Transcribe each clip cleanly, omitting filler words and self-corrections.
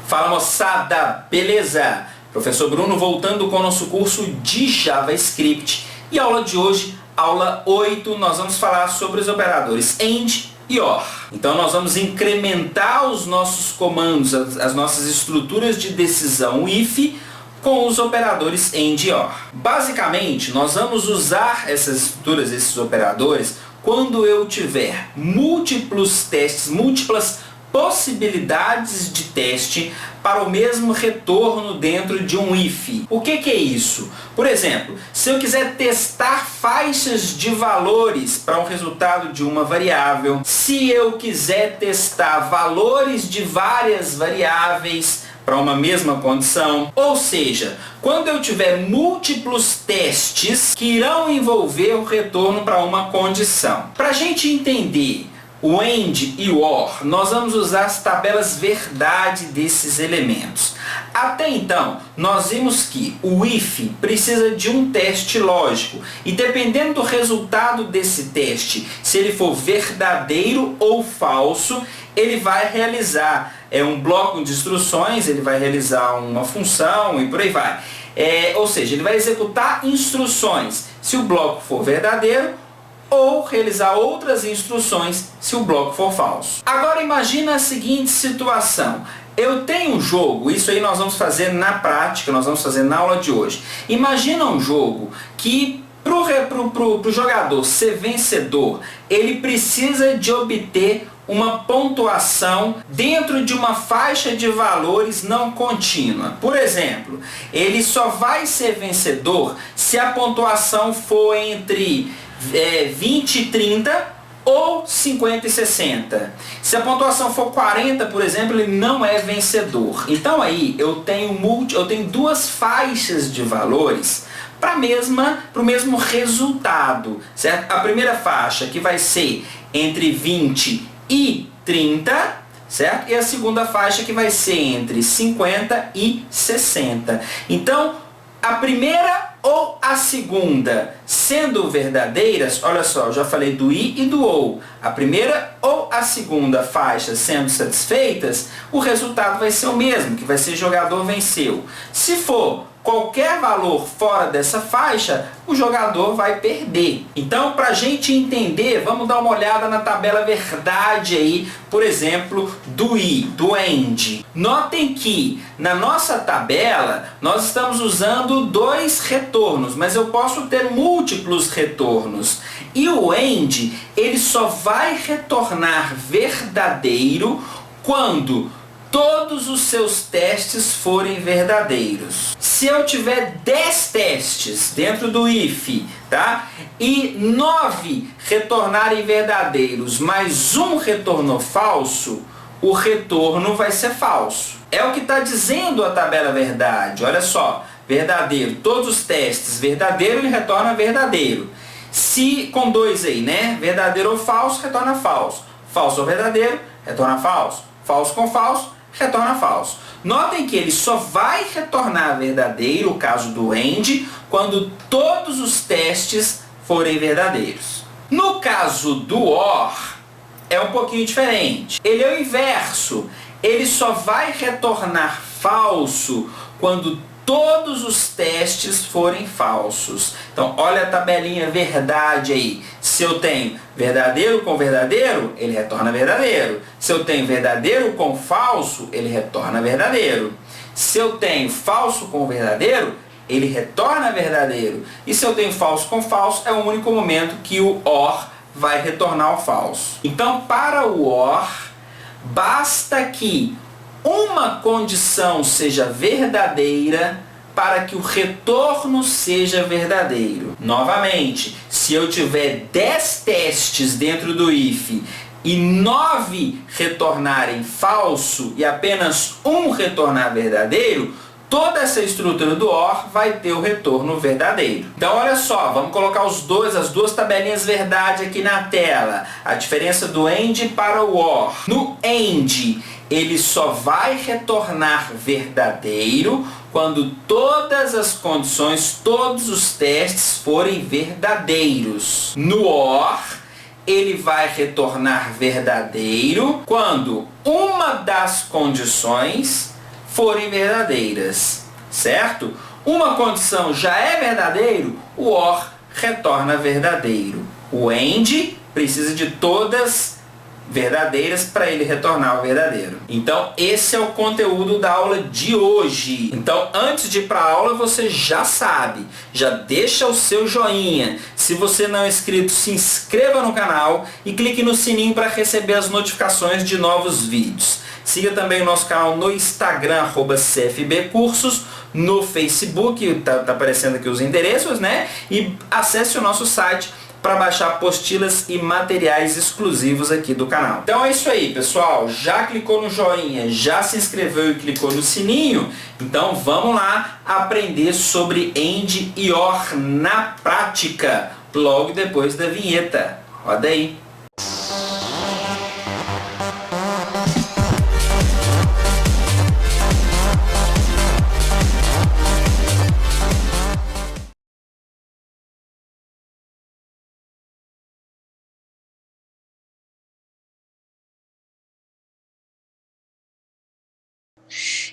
Fala, moçada, beleza? Professor Bruno voltando com o nosso curso de JavaScript. E a aula de hoje, aula 8, nós vamos falar sobre os operadores AND e OR. Então nós vamos incrementar os nossos comandos, as nossas estruturas de decisão if com os operadores AND e OR. Basicamente, nós vamos usar essas estruturas, esses operadores, quando eu tiver múltiplos testes, múltiplas possibilidades de teste para o mesmo retorno dentro de um if. O que é isso? Por exemplo, se eu quiser testar faixas de valores para um resultado de uma variável, se eu quiser testar valores de várias variáveis para uma mesma condição, ou seja, quando eu tiver múltiplos testes que irão envolver o retorno para uma condição. Para a gente entender o AND e o OR, nós vamos usar as tabelas verdade desses elementos. Até então, nós vimos que o if precisa de um teste lógico e dependendo do resultado desse teste, se ele for verdadeiro ou falso, ele vai realizar um bloco de instruções, ele vai realizar uma função e por aí vai. Ou seja, ele vai executar instruções se o bloco for verdadeiro ou realizar outras instruções se o bloco for falso. Agora imagina a seguinte situação. Eu tenho um jogo, isso aí nós vamos fazer na prática, nós vamos fazer na aula de hoje. Imagina um jogo que pro jogador ser vencedor, ele precisa de obter uma pontuação dentro de uma faixa de valores não contínua. Por exemplo, ele só vai ser vencedor se a pontuação for entre 20 e 30 ou 50 e 60. Se a pontuação for 40, por exemplo, ele não é vencedor. Então aí eu tenho duas faixas de valores para o mesmo resultado, certo? A primeira faixa que vai ser entre 20 e 30, certo? E a segunda faixa que vai ser entre 50 e 60. Então, a primeira ou a segunda sendo verdadeiras, olha só, eu já falei do i e do ou. A primeira ou a segunda faixa sendo satisfeitas, o resultado vai ser o mesmo, que vai ser jogador venceu. Se for qualquer valor fora dessa faixa, o jogador vai perder. Então, para a gente entender, vamos dar uma olhada na tabela verdade aí, por exemplo, do i, do AND. Notem que na nossa tabela nós estamos usando dois retornos, mas eu posso ter múltiplos retornos. E o AND, ele só vai retornar verdadeiro quando todos os seus testes forem verdadeiros. Se eu tiver 10 testes dentro do if, tá? E 9 retornarem verdadeiros, mas um retornou falso, o retorno vai ser falso. É o que está dizendo a tabela verdade. Olha só, verdadeiro, todos os testes verdadeiro, ele retorna verdadeiro. Se com dois aí, né? Verdadeiro ou falso, retorna falso. Falso ou verdadeiro, retorna falso. Falso com falso, retorna falso. Notem que ele só vai retornar verdadeiro, o caso do AND, quando todos os testes forem verdadeiros. No caso do OR, é um pouquinho diferente. Ele é o inverso. Ele só vai retornar falso quando todos os testes forem falsos. Então, olha a tabelinha verdade aí. Se eu tenho verdadeiro com verdadeiro, ele retorna verdadeiro. Se eu tenho verdadeiro com falso, ele retorna verdadeiro. Se eu tenho falso com verdadeiro, ele retorna verdadeiro. E se eu tenho falso com falso, é o único momento que o OR vai retornar o falso. Então, para o OR, basta que uma condição seja verdadeira para que o retorno seja verdadeiro. Novamente, se eu tiver 10 testes dentro do if e 9 retornarem falso e apenas um retornar verdadeiro, toda essa estrutura do OR vai ter o retorno verdadeiro. Então olha só, vamos colocar as duas tabelinhas verdade aqui na tela. A diferença do AND para o OR. No AND, ele só vai retornar verdadeiro quando todas as condições, todos os testes forem verdadeiros. No OR, ele vai retornar verdadeiro quando uma das condições forem verdadeiras, certo? Uma condição já é verdadeiro, o OR retorna verdadeiro. O AND precisa de todas verdadeiras para ele retornar o verdadeiro. Então esse é o conteúdo da aula de hoje. Então antes de ir para a aula você já sabe, já deixa o seu joinha. Se você não é inscrito, se inscreva no canal e clique no sininho para receber as notificações de novos vídeos. Siga também o nosso canal no Instagram, @CFBcursos, no Facebook, tá aparecendo aqui os endereços, né? E acesse o nosso site para baixar apostilas e materiais exclusivos aqui do canal. Então é isso aí, pessoal. Já clicou no joinha, já se inscreveu e clicou no sininho? Então vamos lá aprender sobre AND e OR na prática, logo depois da vinheta. Roda aí.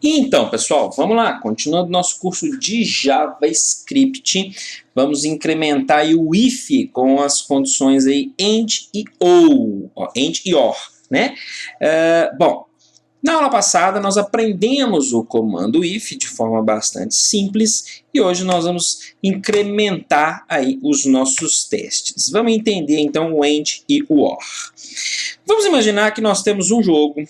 Então, pessoal, vamos lá. Continuando nosso curso de JavaScript, vamos incrementar aí o if com as condições aí AND e AND e OR, né? Bom, na aula passada nós aprendemos o comando if de forma bastante simples e hoje nós vamos incrementar aí os nossos testes. Vamos entender então o AND e o OR. Vamos imaginar que nós temos um jogo.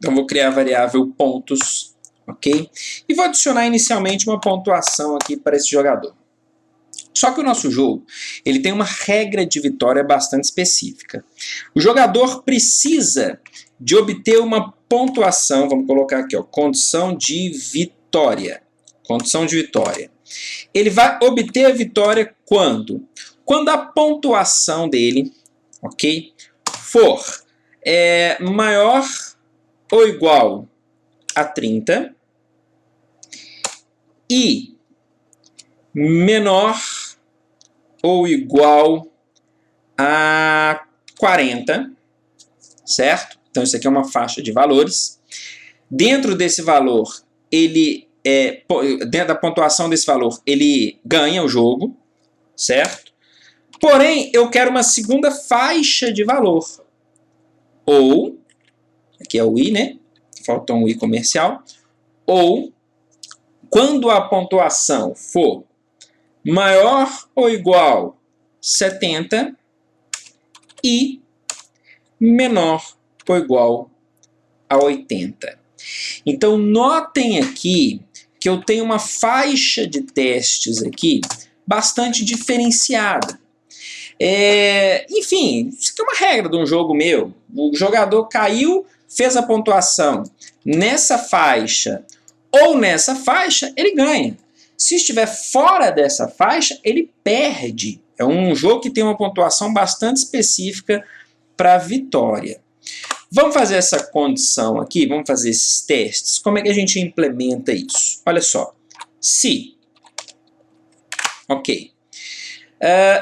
Então, vou criar a variável pontos, ok? E vou adicionar inicialmente uma pontuação aqui para esse jogador. Só que o nosso jogo, ele tem uma regra de vitória bastante específica. O jogador precisa de obter uma pontuação, vamos colocar aqui, ó, condição de vitória. Condição de vitória. Ele vai obter a vitória quando? Quando a pontuação dele, ok, for maior ou igual a 30 e menor ou igual a 40, certo? Então isso aqui é uma faixa de valores. Dentro desse valor, dentro da pontuação desse valor, ele ganha o jogo, certo? Porém, eu quero uma segunda faixa de valor. Ou aqui é o i, né? Falta um i comercial. Ou, quando a pontuação for maior ou igual a 70 e menor ou igual a 80. Então, notem aqui que eu tenho uma faixa de testes aqui bastante diferenciada. Enfim, isso aqui é uma regra de um jogo meu. O jogador caiu, fez a pontuação nessa faixa ou nessa faixa, ele ganha. Se estiver fora dessa faixa, ele perde. É um jogo que tem uma pontuação bastante específica para vitória. Vamos fazer essa condição aqui, vamos fazer esses testes. Como é que a gente implementa isso? Olha só. Se. Ok.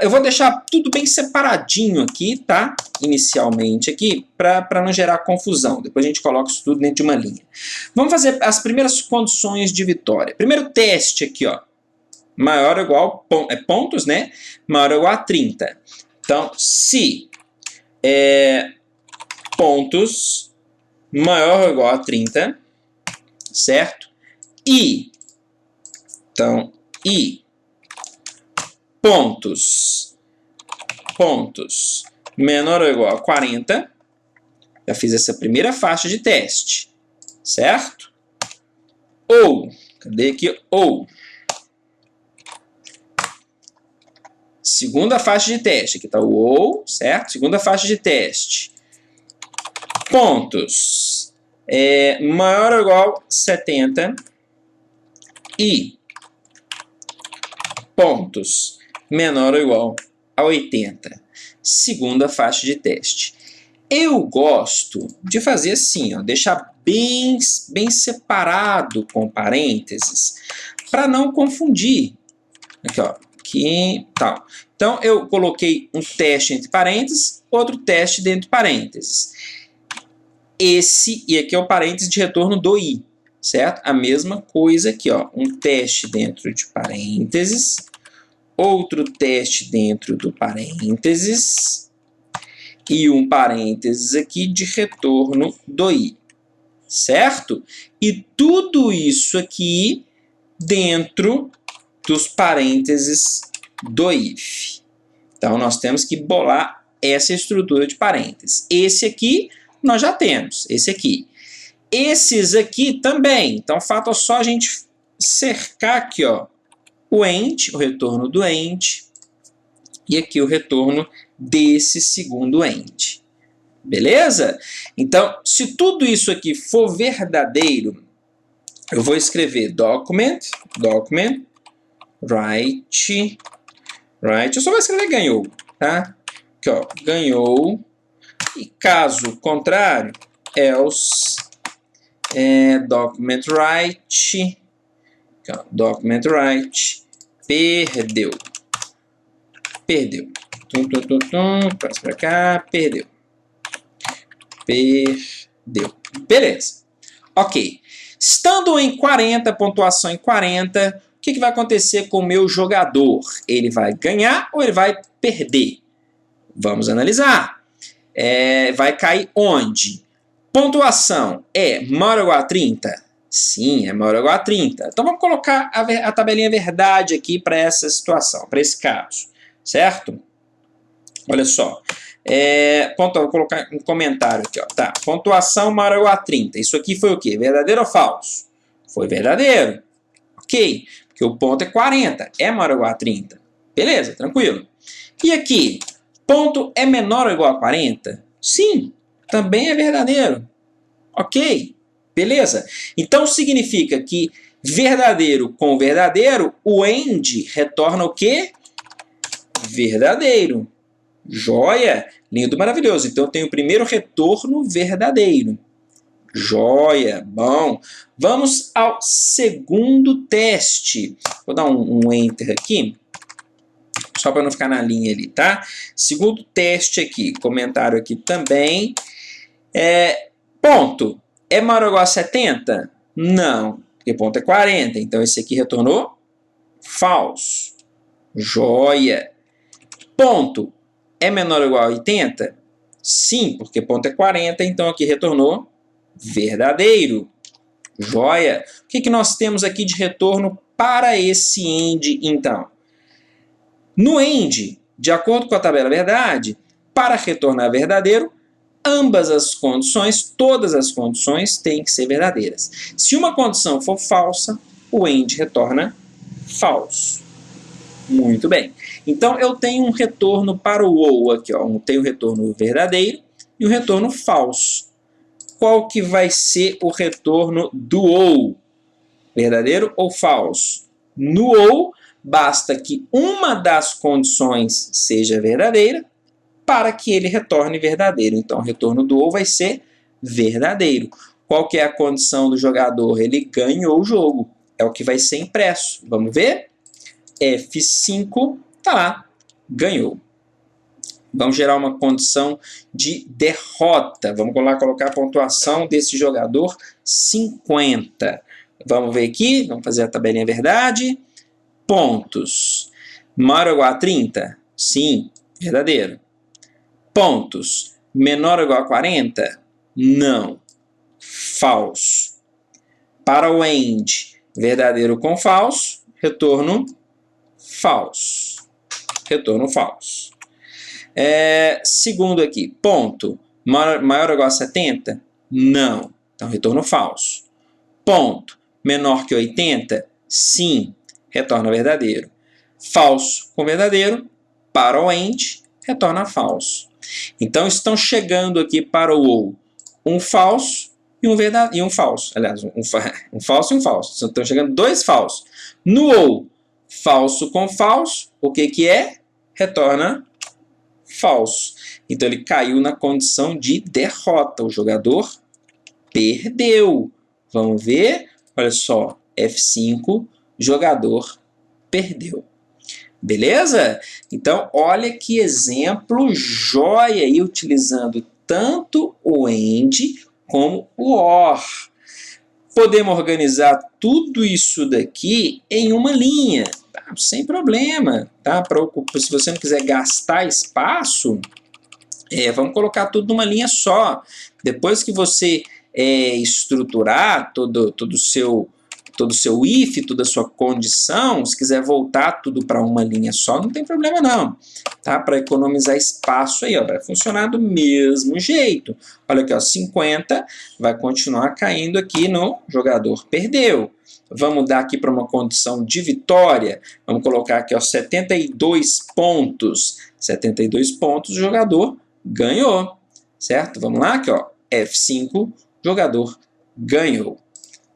Eu vou deixar tudo bem separadinho aqui, tá? Inicialmente aqui, para não gerar confusão. Depois a gente coloca isso tudo dentro de uma linha. Vamos fazer as primeiras condições de vitória. Primeiro teste aqui, ó. Maior ou igual, pontos, né? Maior ou igual a 30. Então, se pontos maior ou igual a 30, certo? E, então, pontos menor ou igual a 40, já fiz essa primeira faixa de teste, certo? Ou, cadê aqui? Ou, segunda faixa de teste, aqui está o ou, certo? Segunda faixa de teste, pontos maior ou igual a 70 e pontos menor ou igual a 80. Segunda faixa de teste. Eu gosto de fazer assim, ó, deixar bem separado com parênteses, para não confundir. Aqui, ó, aqui, tal. Então, eu coloquei um teste entre parênteses, outro teste dentro de parênteses. Esse, e aqui é o parênteses de retorno do i. certo? A mesma coisa aqui, ó, um teste dentro de parênteses, outro teste dentro do parênteses e um parênteses aqui de retorno do i, certo? E tudo isso aqui dentro dos parênteses do if. Então, nós temos que bolar essa estrutura de parênteses. Esse aqui nós já temos, esse aqui. Esses aqui também. Então, falta só a gente cercar aqui, ó, o end, o retorno do end, e aqui o retorno desse segundo end. Beleza? Então, se tudo isso aqui for verdadeiro, eu vou escrever document, write, eu só vou escrever ganhou, tá? Aqui, ó, ganhou, e caso contrário, else, document write, aqui, ó, document write, perdeu, passa pra cá, perdeu, beleza, ok. Estando em 40, pontuação em 40, o que vai acontecer com o meu jogador? Ele vai ganhar ou ele vai perder? Vamos analisar. Vai cair onde? Pontuação é maior ou igual a 30? Sim, é maior ou igual a 30. Então vamos colocar a tabelinha verdade aqui para essa situação, para esse caso, certo? Olha só. Vou colocar um comentário aqui, ó. Tá, pontuação maior ou igual a 30. Isso aqui foi o quê? Verdadeiro ou falso? Foi verdadeiro. Ok, porque o ponto é 40. É maior ou igual a 30. Beleza, tranquilo. E aqui, ponto é menor ou igual a 40? Sim, também é verdadeiro. Ok, beleza. Então significa que verdadeiro com verdadeiro, o end retorna o quê? Verdadeiro. Joia, lindo, maravilhoso. Então eu tenho o primeiro retorno verdadeiro. Joia, bom. Vamos ao segundo teste. Vou dar um enter aqui, só para não ficar na linha ali, tá? Segundo teste aqui, comentário aqui também. Ponto, é maior ou igual a 70? Não, porque ponto é 40. Então esse aqui retornou falso. Joia. Ponto, é menor ou igual a 80? Sim, porque ponto é 40, então aqui retornou verdadeiro. Joia. O que nós temos aqui de retorno para esse end, então? No end, de acordo com a tabela verdade, para retornar verdadeiro, ambas as condições, todas as condições têm que ser verdadeiras. Se uma condição for falsa, o end retorna falso. Muito bem. Então, eu tenho um retorno para o ou aqui, ó. Tenho o retorno verdadeiro e o retorno falso. Qual que vai ser o retorno do ou? Verdadeiro ou falso? No ou, basta que uma das condições seja verdadeira para que ele retorne verdadeiro. Então, o retorno do ou vai ser verdadeiro. Qual que é a condição do jogador? Ele ganhou o jogo. É o que vai ser impresso. Vamos ver? F5, tá lá, ganhou. Vamos gerar uma condição de derrota. Vamos lá colocar a pontuação desse jogador 50. Vamos ver aqui, vamos fazer a tabelinha verdade. Pontos. Maior ou igual a 30? Sim, verdadeiro. Pontos. Menor ou igual a 40? Não. Falso. Para o end, verdadeiro com falso, retorno falso. Retorno falso. Segundo aqui, ponto. Maior ou igual a 70? Não. Então, retorno falso. Ponto. Menor que 80? Sim. Retorna verdadeiro. Falso com verdadeiro. Para o end, retorna falso. Então, estão chegando aqui para o ou um falso e um falso. Aliás, um falso e um falso. Estão chegando dois falsos. No ou, falso com falso, o que é? Retorna falso. Então, ele caiu na condição de derrota. O jogador perdeu. Vamos ver? Olha só, F5, jogador perdeu. Beleza? Então, olha que exemplo joia aí, utilizando tanto o AND como o OR. Podemos organizar tudo isso daqui em uma linha, tá? Sem problema, tá? Se você não quiser gastar espaço, vamos colocar tudo numa linha só. Depois que você estruturar todo o seu if, toda a sua condição, se quiser voltar tudo para uma linha só, não tem problema não, tá? Para economizar espaço aí, ó, vai funcionar do mesmo jeito. Olha aqui, ó, 50 vai continuar caindo aqui no jogador perdeu. Vamos dar aqui para uma condição de vitória. Vamos colocar aqui, ó, 72 pontos. 72 pontos, o jogador ganhou, certo? Vamos lá, aqui, ó, F5, jogador ganhou.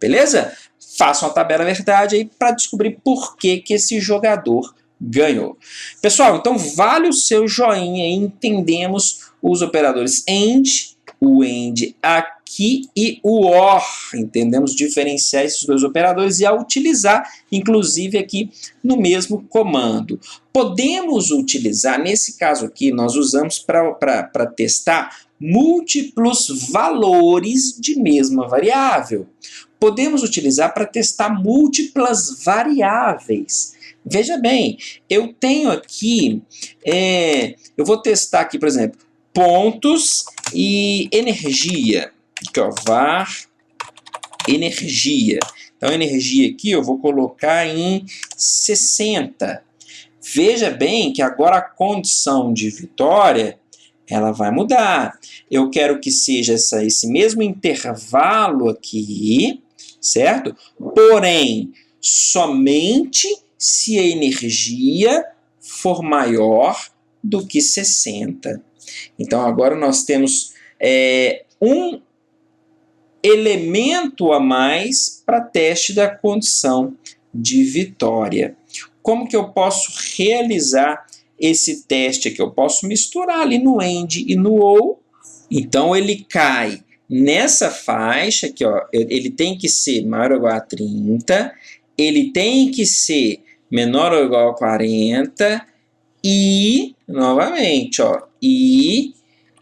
Beleza? Faça uma tabela verdade aí para descobrir por que esse jogador ganhou. Pessoal, então vale o seu joinha aí, entendemos os operadores AND, o AND aqui e o OR. Entendemos diferenciar esses dois operadores e a utilizar, inclusive, aqui no mesmo comando. Podemos utilizar, nesse caso aqui, nós usamos para testar múltiplos valores de mesma variável. Podemos utilizar para testar múltiplas variáveis. Veja bem, eu tenho aqui, eu vou testar aqui, por exemplo, pontos e energia. Aqui, ó, var energia. Então, energia aqui eu vou colocar em 60. Veja bem que agora a condição de vitória ela vai mudar. Eu quero que seja esse mesmo intervalo aqui, certo? Porém, somente se a energia for maior do que 60. Então, agora nós temos um elemento a mais para teste da condição de vitória. Como que eu posso realizar esse teste aqui? Eu posso misturar ali no AND e no OR. Então, ele cai nessa faixa aqui, ó, ele tem que ser maior ou igual a 30, ele tem que ser menor ou igual a 40 e, novamente, ó, e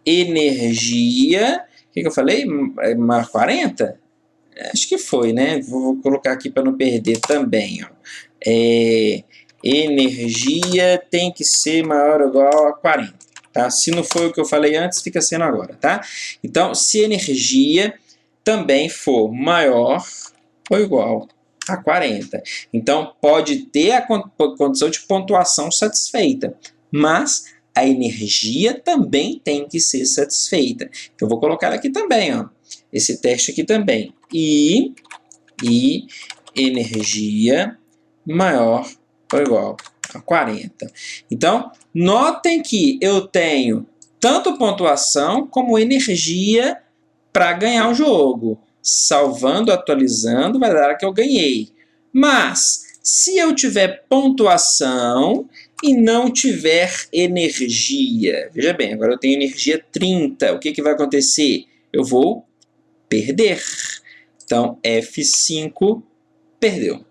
energia, o que eu falei? Maior 40? Acho que foi, né? Vou colocar aqui para não perder também, ó. Energia tem que ser maior ou igual a 40. Tá? Se não foi o que eu falei antes, fica sendo agora. Tá? Então, se energia também for maior ou igual a 40. Então, pode ter a condição de pontuação satisfeita, mas a energia também tem que ser satisfeita. Eu vou colocar aqui também, ó, esse teste aqui também. E energia maior ou igual a 40. Então, notem que eu tenho tanto pontuação como energia para ganhar o jogo. Salvando, atualizando, vai dar que eu ganhei. Mas, se eu tiver pontuação e não tiver energia, veja bem, agora eu tenho energia 30, o que vai acontecer? Eu vou perder. Então, F5, perdeu.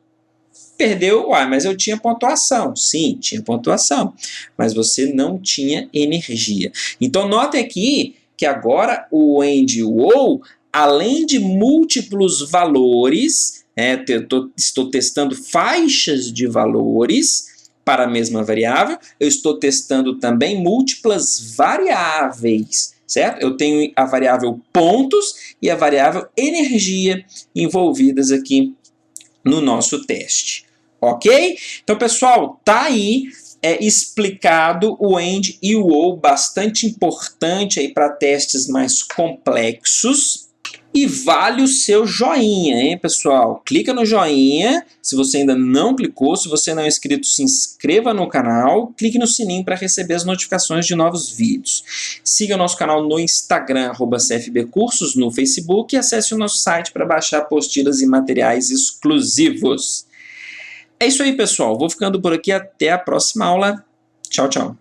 Perdeu, mas eu tinha pontuação. Sim, tinha pontuação, mas você não tinha energia. Então, note aqui que agora o AND e o OR, além de múltiplos valores, estou testando faixas de valores para a mesma variável, eu estou testando também múltiplas variáveis, certo? Eu tenho a variável pontos e a variável energia envolvidas aqui no nosso teste. Ok? Então, pessoal, tá aí explicado o AND e o OR, bastante importante aí para testes mais complexos. E vale o seu joinha, hein, pessoal? Clica no joinha, se você ainda não clicou. Se você não é inscrito, se inscreva no canal. Clique no sininho para receber as notificações de novos vídeos. Siga o nosso canal no Instagram, @CFBcursos, no Facebook. E acesse o nosso site para baixar apostilas e materiais exclusivos. É isso aí, pessoal. Vou ficando por aqui. Até a próxima aula. Tchau, tchau.